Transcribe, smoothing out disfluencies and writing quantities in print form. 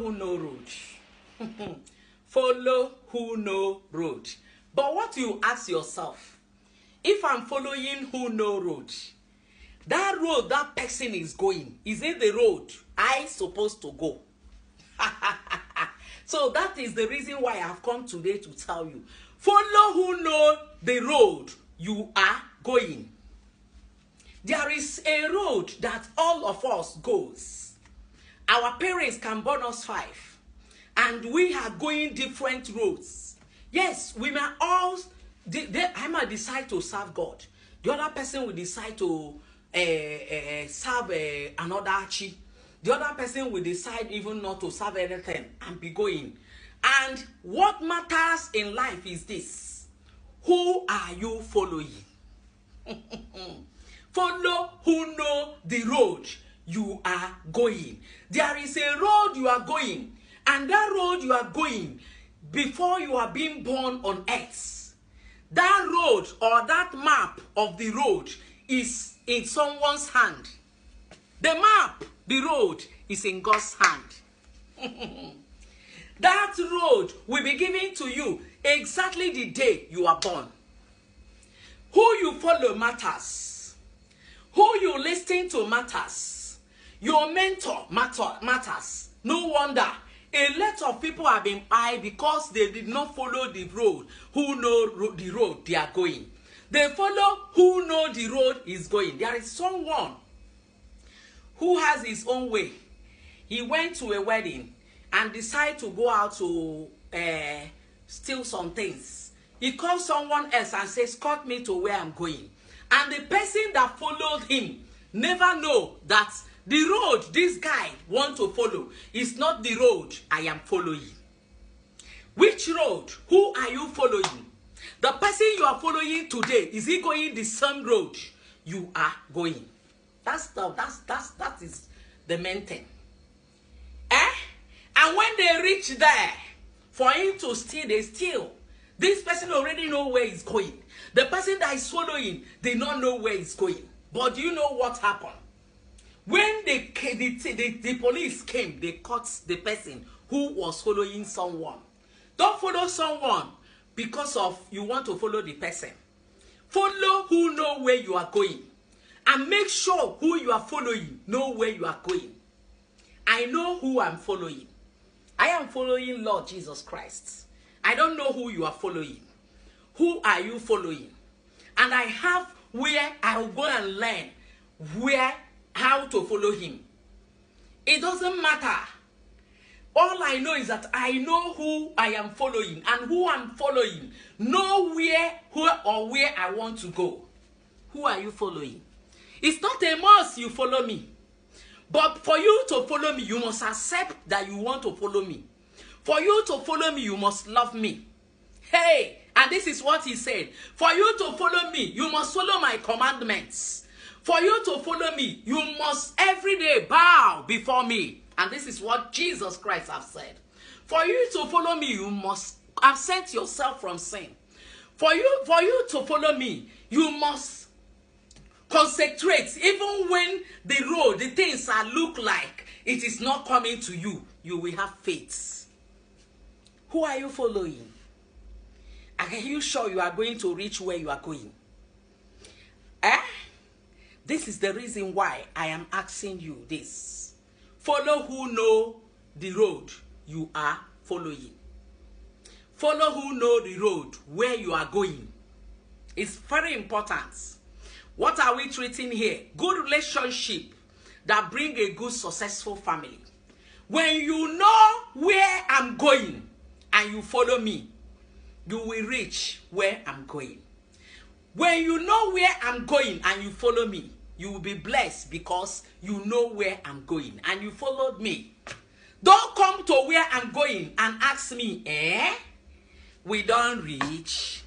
who know road. Follow who know road. But what you ask yourself, if I'm following who know road, that road that person is going, is it the road I supposed to go? So that is the reason why I've come today to tell you, follow who know the road you are going. There is a road that all of us goes. Our parents can born us 5, and we are going different roads. Yes, we may all, I might decide to serve God. The other person will decide to serve another archie. The other person will decide even not to serve anything and be going. And what matters in life is this: who are you following? Follow who know the road you are going. There is a road you are going, and that road you are going, before you are being born on earth, that road or that map of the road is in someone's hand. The map, the road, is in God's hand. That road will be given to you exactly the day you are born. Who you follow matters. Who you listen to matters. Your mentor matters. No wonder a lot of people have been pied because they did not follow the road. Who know the road they are going? They follow who know the road is going. There is someone who has his own way. He went to a wedding and decided to go out to steal some things. He calls someone else and says, "Escort me to where I'm going." And the person that followed him never know that the road this guy want to follow is not the road I am following. Which road? Who are you following? The person you are following today, is he going the same road you are going? That is the main thing. And when they reach there, for him to steal, they steal. This person already know where he's going. The person that is following, they don't know where he's going. But do you know what happened? When the police came, they caught the person who was following someone. Don't follow someone because of you want to follow the person. Follow who know where you are going. And make sure who you are following know where you are going. I know who I'm following. I am following Lord Jesus Christ. I don't know who you are following. Who are you following? And I have where I will go and learn how to follow him. It doesn't matter. All I know is that I know who I am following, and who I'm following know where I want to go. Who are you following? It's not a must you follow me. But for you to follow me, you must accept that you want to follow me. For you to follow me, you must love me. Hey, and this is what he said. For you to follow me, you must follow my commandments. For you to follow me, you must every day bow before me. And this is what Jesus Christ has said. For you to follow me, you must absent yourself from sin. For you to follow me, you must concentrate. Even when the things that look like it is not coming to you, you will have faith. Who are you following? Are you sure you are going to reach where you are going? This is the reason why I am asking you this. Follow who know the road you are following. Follow who know the road where you are going. It's very important. What are we treating here? Good relationship that bring a good, successful family. When you know where I'm going and you follow me, you will reach where I'm going. When you know where I'm going and you follow me, you will be blessed because you know where I'm going and you followed me. Don't come to where I'm going and ask me, we don't reach.